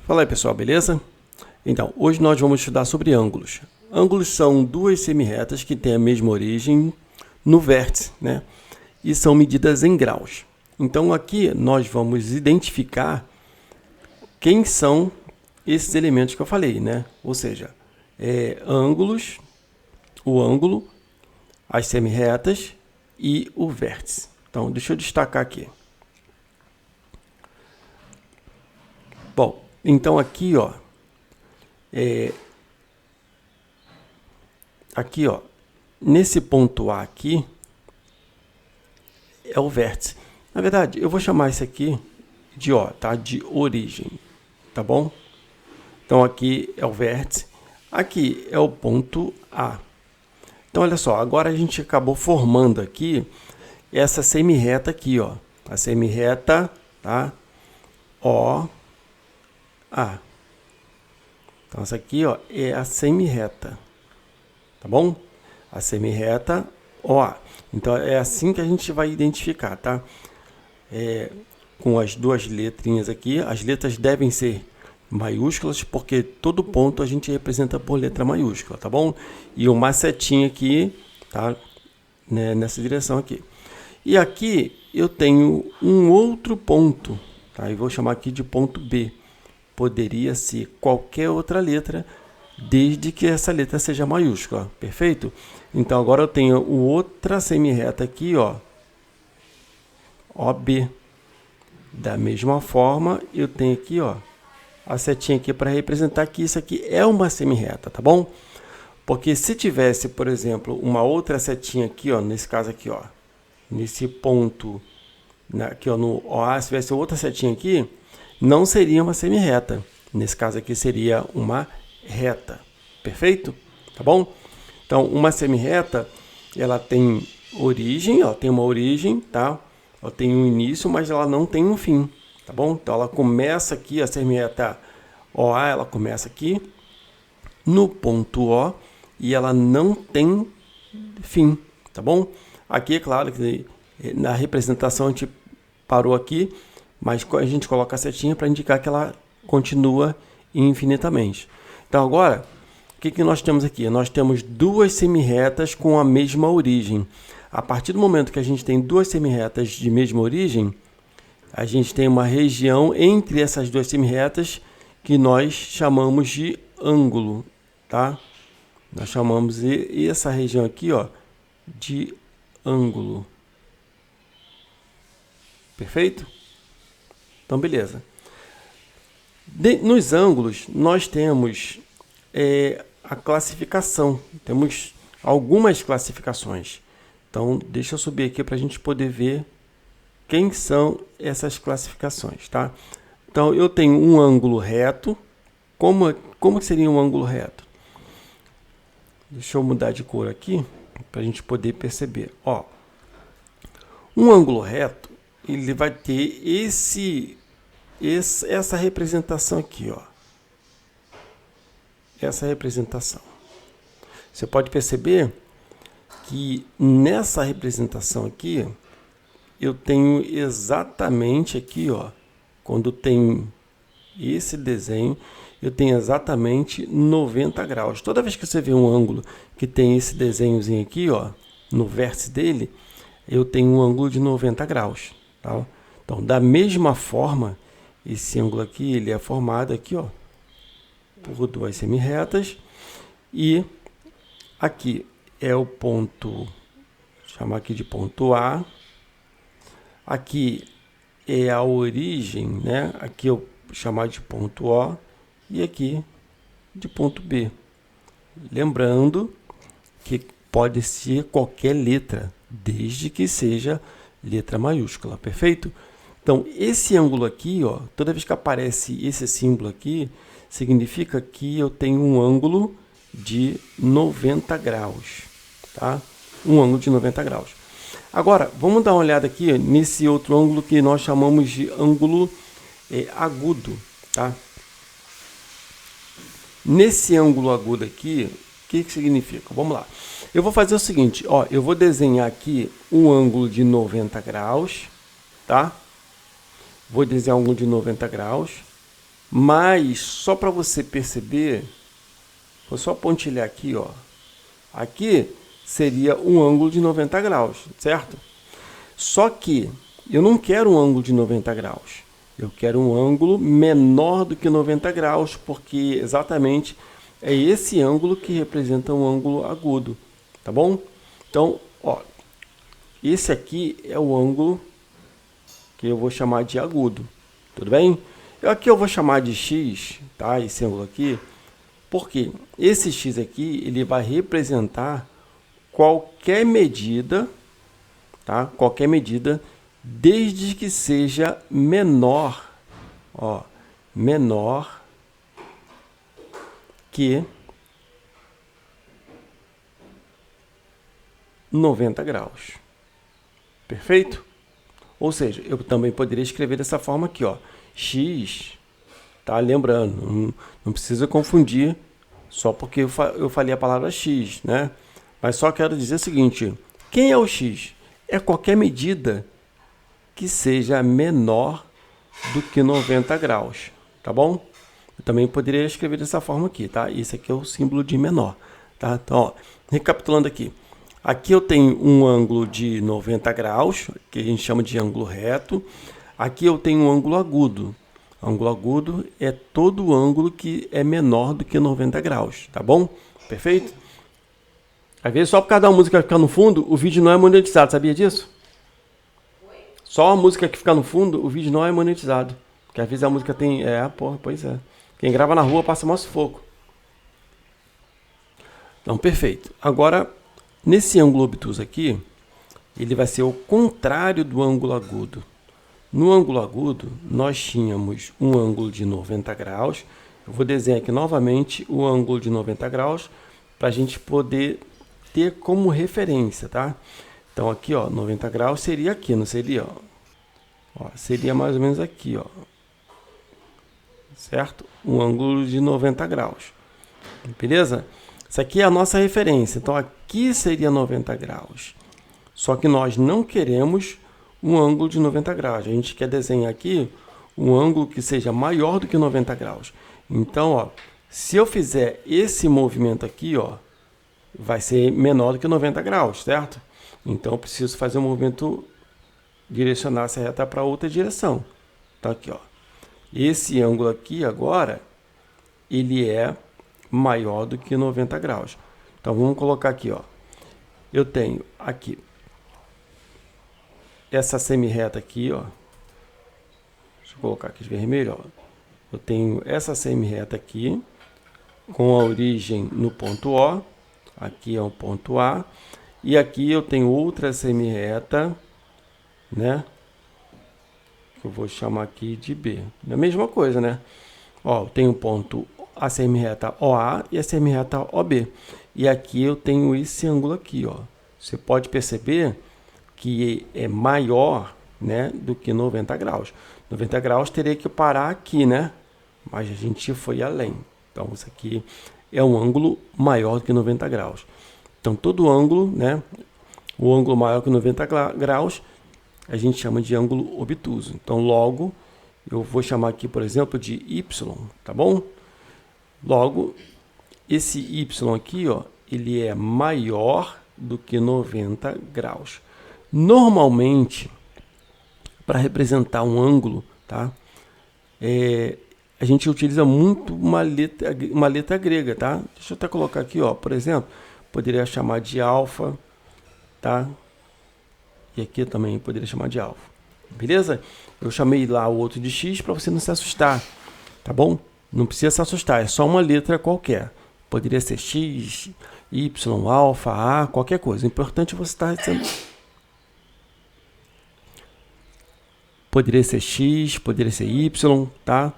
Fala aí pessoal, beleza? Então, hoje nós vamos estudar sobre ângulos. Ângulos são duas semirretas que têm a mesma origem no vértice, né? E são medidas em graus. Então aqui nós vamos identificar quem são esses elementos que eu falei, né? Ou seja, ângulos, o ângulo, as semirretas e o vértice. Então, deixa eu destacar aqui. Bom, então aqui, ó, nesse ponto A aqui, é o vértice. Na verdade, eu vou chamar isso aqui de O, tá? De origem, tá bom? Então aqui é o vértice, aqui é o ponto A. Então olha só, agora a gente acabou formando aqui essa semirreta aqui, ó. A semirreta, tá? OA. Então essa aqui, ó, é a semirreta, tá bom? A semirreta OA. Então é assim que a gente vai identificar, tá? Com as duas letrinhas aqui, as letras devem ser maiúsculas, porque todo ponto a gente representa por letra maiúscula, tá bom? E uma setinha aqui, tá? Né, nessa direção aqui. E aqui eu tenho um outro ponto, tá? Eu vou chamar aqui de ponto B. Poderia ser qualquer outra letra, desde que essa letra seja maiúscula, perfeito? Então agora eu tenho outra semirreta aqui, ó, OB. Da mesma forma, eu tenho aqui, ó, a setinha aqui para representar que isso aqui é uma semirreta, tá bom? Porque se tivesse, por exemplo, uma outra setinha aqui, ó, nesse caso aqui, ó, nesse ponto, aqui, ó, no OA, se tivesse outra setinha aqui, não seria uma semirreta. Nesse caso aqui seria uma reta, perfeito? Tá bom? Então, uma semirreta, ela tem origem, ó, tem uma origem, tá? Ela tem um início, mas ela não tem um fim, tá bom? Então, ela começa aqui, a semirreta OA, ela começa aqui, no ponto O, e ela não tem fim, tá bom? Aqui, é claro que na representação a gente parou aqui, mas a gente coloca a setinha para indicar que ela continua infinitamente. Então, agora, o que nós temos aqui? Nós temos duas semirretas com a mesma origem. A partir do momento que a gente tem duas semirretas de mesma origem, a gente tem uma região entre essas duas semirretas que nós chamamos de ângulo, tá? Nós chamamos essa região aqui, ó, de ângulo. Perfeito? Então, beleza. Nos ângulos, nós temos a classificação. Temos algumas classificações. Então, deixa eu subir aqui para a gente poder ver quem são essas classificações, tá? Então, eu tenho um ângulo reto. Como seria um ângulo reto? Deixa eu mudar de cor aqui para a gente poder perceber. Ó, um ângulo reto, ele vai ter essa representação aqui, ó. Essa representação. Você pode perceber que nessa representação aqui, eu tenho exatamente aqui, ó, quando tem esse desenho, eu tenho exatamente 90 graus. Toda vez que você vê um ângulo que tem esse desenhozinho aqui, ó, no vértice dele, eu tenho um ângulo de 90 graus, tá? Então, da mesma forma, esse ângulo aqui, ele é formado aqui, ó, por duas semirretas, e aqui é o ponto, vou chamar aqui de ponto A, aqui é a origem, né? Aqui eu vou chamar de ponto O, e aqui de ponto B. Lembrando que pode ser qualquer letra, desde que seja letra maiúscula, perfeito? Então, esse ângulo aqui, ó, toda vez que aparece esse símbolo aqui, significa que eu tenho um ângulo de 90 graus, tá? Um ângulo de 90 graus. Agora, vamos dar uma olhada aqui nesse outro ângulo que nós chamamos de ângulo agudo, tá? Nesse ângulo agudo aqui, o que significa? Vamos lá. Eu vou fazer o seguinte, ó, eu vou desenhar aqui um ângulo de 90 graus, tá? Vou desenhar um ângulo de 90 graus. Mas, só para você perceber, vou só pontilhar aqui, ó. Aqui seria um ângulo de 90 graus, certo? Só que eu não quero um ângulo de 90 graus. Eu quero um ângulo menor do que 90 graus, porque exatamente é esse ângulo que representa um ângulo agudo, tá bom? Então, ó, esse aqui é o ângulo que eu vou chamar de agudo, tudo bem? Aqui eu vou chamar de x, tá? Esse ângulo aqui, porque esse x aqui, ele vai representar qualquer medida, tá? Qualquer medida, desde que seja menor, ó, menor que 90 graus. Perfeito? Ou seja, eu também poderia escrever dessa forma aqui, ó, x, tá? Lembrando, não precisa confundir só porque eu falei a palavra x, né? Mas só quero dizer o seguinte, quem é o x? É qualquer medida que seja menor do que 90 graus, tá bom? Eu também poderia escrever dessa forma aqui, tá? Esse aqui é o símbolo de menor, tá? Então, ó, recapitulando aqui. Aqui eu tenho um ângulo de 90 graus, que a gente chama de ângulo reto. Aqui eu tenho um ângulo agudo. Ângulo agudo é todo ângulo que é menor do que 90 graus, tá bom? Perfeito? Às vezes, só por causa da música ficar no fundo, o vídeo não é monetizado, sabia disso? Só a música que fica no fundo, o vídeo não é monetizado. Porque às vezes a música tem... pois é. Quem grava na rua passa mais sufoco. Então, perfeito. Agora, nesse ângulo obtuso aqui, ele vai ser o contrário do ângulo agudo. No ângulo agudo, nós tínhamos um ângulo de 90 graus. Eu vou desenhar aqui novamente o ângulo de 90 graus para a gente poder ter como referência, tá? Então, aqui, ó, 90 graus seria aqui, não seria? Ó, seria mais ou menos aqui, ó. Certo? Um ângulo de 90 graus. Beleza? Isso aqui é a nossa referência. Então, aqui seria 90 graus. Só que nós não queremos um ângulo de 90 graus. A gente quer desenhar aqui um ângulo que seja maior do que 90 graus. Então, ó, se eu fizer esse movimento aqui, ó, vai ser menor do que 90 graus, certo? Então, eu preciso fazer um movimento, direcionar essa reta para outra direção. Então, aqui, ó. Esse ângulo aqui, agora, ele é maior do que 90 graus. Então, vamos colocar aqui, ó. Eu tenho aqui essa semi-reta aqui, ó. Deixa eu colocar aqui de vermelho, ó. Eu tenho essa semi-reta aqui, com a origem no ponto O. Aqui é o ponto A. E aqui eu tenho outra semi-reta, né? Que eu vou chamar aqui de B. É a mesma coisa, né? Ó, eu tenho o ponto a semi-reta OA e a semi-reta OB. E aqui eu tenho esse ângulo aqui, ó. Você pode perceber que é maior, né, do que 90 graus. 90 graus teria que parar aqui, né? Mas a gente foi além. Então, isso aqui é um ângulo maior do que 90 graus. Então, todo ângulo, né, o ângulo maior que 90 graus, a gente chama de ângulo obtuso. Então, logo, eu vou chamar aqui, por exemplo, de Y, tá bom? Logo, esse Y aqui, ó, ele é maior do que 90 graus. Normalmente, para representar um ângulo, tá? A gente utiliza muito uma letra grega, tá? Deixa eu até colocar aqui, ó, por exemplo, poderia chamar de alfa, tá? E aqui também poderia chamar de alfa. Beleza? Eu chamei lá o outro de x para você não se assustar, tá bom? Não precisa se assustar, é só uma letra qualquer. Poderia ser x, y, alfa, a, qualquer coisa. O importante é você estar sendo... Poderia ser x, poderia ser y, tá?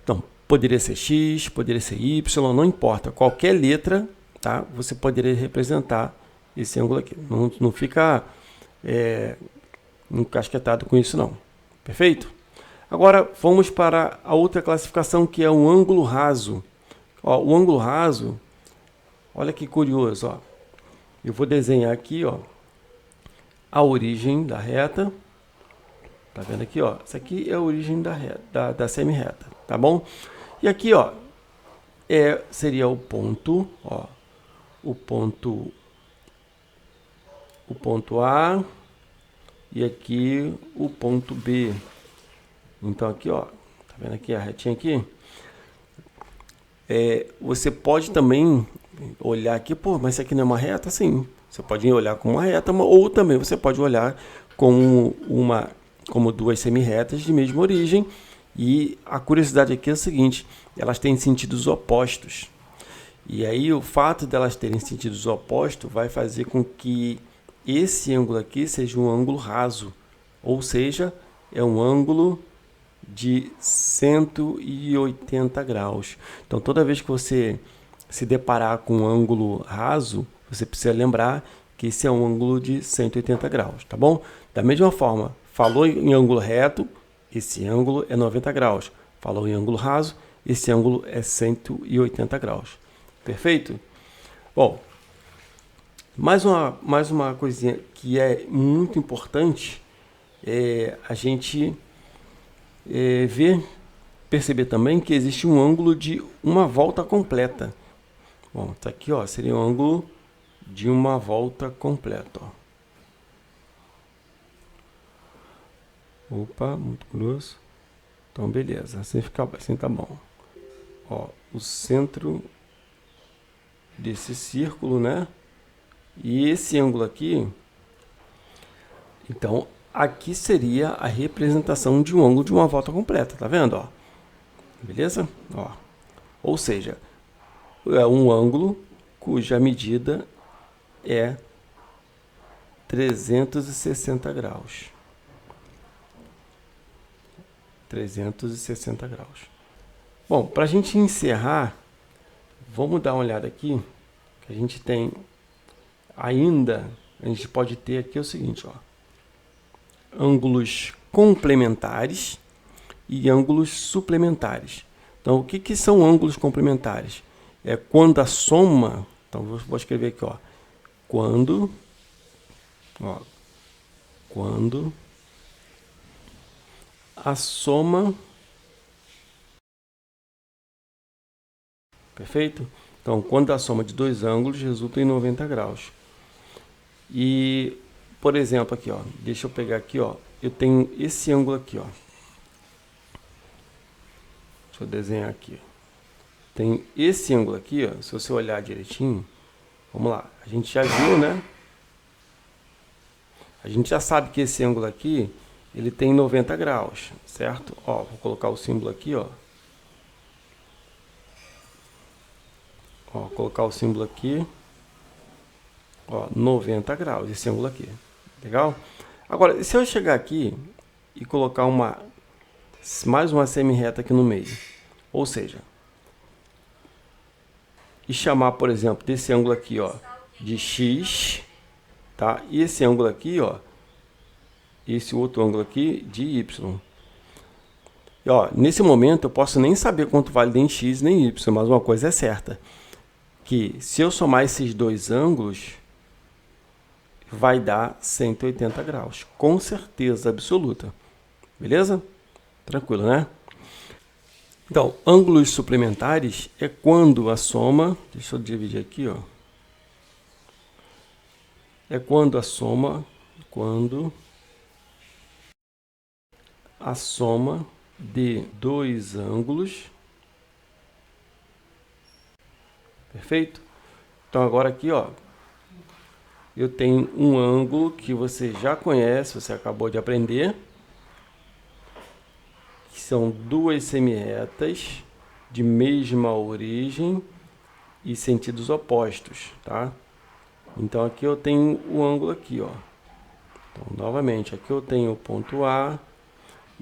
Então, poderia ser x, poderia ser y, não importa. Qualquer letra, tá? Você poderia representar esse ângulo aqui. Não fica encasquetado com isso, não. Perfeito? Agora, vamos para a outra classificação, que é o ângulo raso. Ó, o ângulo raso, olha que curioso, ó. Eu vou desenhar aqui, ó, a origem da reta. Tá vendo aqui, ó? Essa aqui é a origem da reta, da semi-reta, tá bom? E aqui, ó, seria o ponto, ó, o ponto A e aqui o ponto B. Então aqui, ó, tá vendo aqui a retinha aqui? Você pode também olhar aqui, pô, mas isso aqui não é uma reta? Sim, você pode olhar como uma reta, ou também você pode olhar como duas semi-retas de mesma origem. E a curiosidade aqui é o seguinte, elas têm sentidos opostos. E aí o fato delas terem sentidos opostos vai fazer com que esse ângulo aqui seja um ângulo raso, ou seja, é um ângulo de 180 graus. Então, toda vez que você se deparar com um ângulo raso, você precisa lembrar que esse é um ângulo de 180 graus, tá bom? Da mesma forma, falou em ângulo reto, esse ângulo é 90 graus. Falou em ângulo raso, esse ângulo é 180 graus. Perfeito? Bom, mais uma coisinha que é muito importante é a gente perceber também que existe um ângulo de uma volta completa. Bom, tá aqui, ó, seria um ângulo de uma volta completa, ó. Opa, muito grosso. Então, beleza, assim tá bom. Ó, o centro desse círculo, né? E esse ângulo aqui, então, aqui seria a representação de um ângulo de uma volta completa, tá vendo, ó? Beleza? Ó. Ou seja, é um ângulo cuja medida é 360 graus. 360 graus. Bom, para a gente encerrar, vamos dar uma olhada aqui, que a gente tem ainda, a gente pode ter aqui o seguinte, ó, ângulos complementares e ângulos suplementares. Então, o que são ângulos complementares? É quando a soma, então vou escrever aqui, ó, quando a soma, perfeito? Então, quando a soma de dois ângulos resulta em 90 graus. E, por exemplo, aqui, ó, deixa eu pegar aqui, ó, eu tenho esse ângulo aqui, ó. Deixa eu desenhar aqui. Tem esse ângulo aqui, ó, se você olhar direitinho, vamos lá, a gente já viu, né? A gente já sabe que esse ângulo aqui, ele tem 90 graus, certo? Ó, vou colocar o símbolo aqui, ó. Ó, colocar o símbolo aqui. Ó, 90 graus, esse ângulo aqui. Legal? Agora, se eu chegar aqui e colocar mais uma semi-reta aqui no meio, ou seja, e chamar, por exemplo, desse ângulo aqui, ó, de x, tá? E esse ângulo aqui, ó, esse outro ângulo aqui de y. E, ó, nesse momento eu posso nem saber quanto vale nem x nem y, mas uma coisa é certa, que se eu somar esses dois ângulos, vai dar 180 graus, com certeza absoluta. Beleza? Tranquilo, né? Então, ângulos suplementares é quando a soma, deixa eu dividir aqui, ó. É quando a soma de dois ângulos, perfeito? Então agora aqui, ó, eu tenho um ângulo que você já conhece, você acabou de aprender, que são duas semi-retas de mesma origem e sentidos opostos, tá? Então aqui eu tenho o ângulo aqui, ó. Então, novamente, aqui eu tenho o ponto A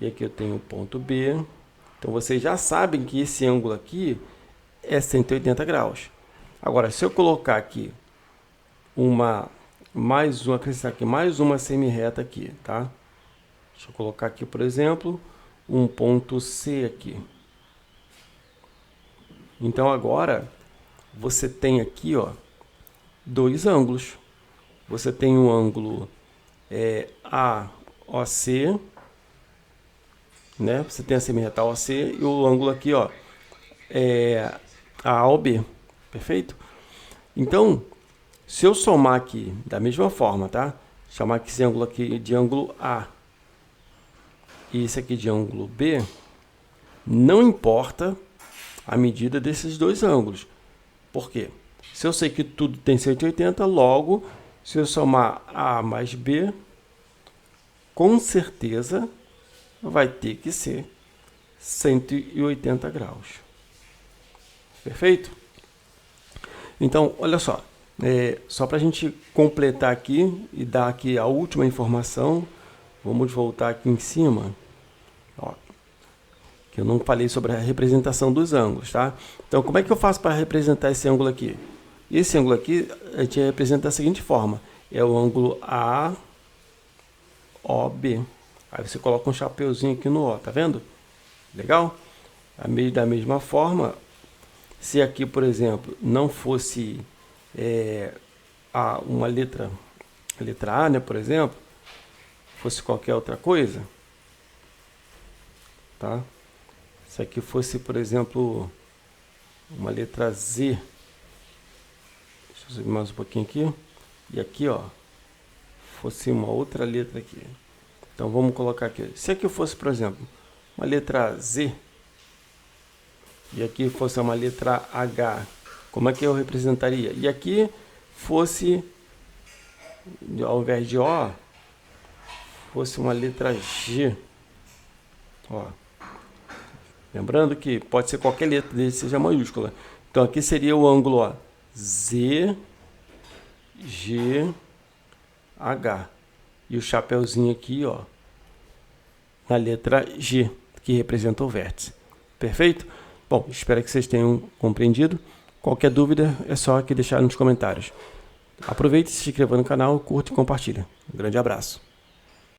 e aqui eu tenho o ponto B. Então vocês já sabem que esse ângulo aqui é 180 graus. Agora, se eu colocar aqui acrescentar aqui mais uma semi-reta aqui, tá? Deixa eu colocar aqui, por exemplo, um ponto C aqui. Então agora você tem aqui, ó, dois ângulos. você tem um ângulo AOC, né? Você tem a semirreta AOC e o ângulo aqui, ó, AOB, perfeito? Então, se eu somar aqui da mesma forma, tá? Chamar aqui esse ângulo aqui de ângulo A e esse aqui de ângulo B, não importa a medida desses dois ângulos. Por quê? Se eu sei que tudo tem 180, logo, se eu somar A mais B, com certeza vai ter que ser 180 graus. Perfeito? Então, olha só. Só para a gente completar aqui e dar aqui a última informação, vamos voltar aqui em cima. Ó, que eu não falei sobre a representação dos ângulos, tá? Então, como é que eu faço para representar esse ângulo aqui? Esse ângulo aqui, a gente representa da seguinte forma. É o ângulo AOB. Aí você coloca um chapeuzinho aqui no O, tá vendo? Legal? Da mesma forma, se aqui, por exemplo, não fosse uma letra A, né, por exemplo, fosse qualquer outra coisa, tá? Se aqui fosse, por exemplo, uma letra Z, deixa eu subir mais um pouquinho aqui, e aqui, ó, fosse uma outra letra aqui. Então vamos colocar aqui. Se aqui fosse, por exemplo, uma letra Z, e aqui fosse uma letra H, como é que eu representaria? E aqui fosse, ao invés de O, fosse uma letra G. Ó. Lembrando que pode ser qualquer letra desde seja maiúscula. Então aqui seria o ângulo, ó, Z, G, H. E o chapeuzinho aqui, ó, na letra G, que representa o vértice. Perfeito? Bom, espero que vocês tenham compreendido. Qualquer dúvida é só aqui deixar nos comentários. Aproveite, se inscreva no canal, curte e compartilha. Um grande abraço.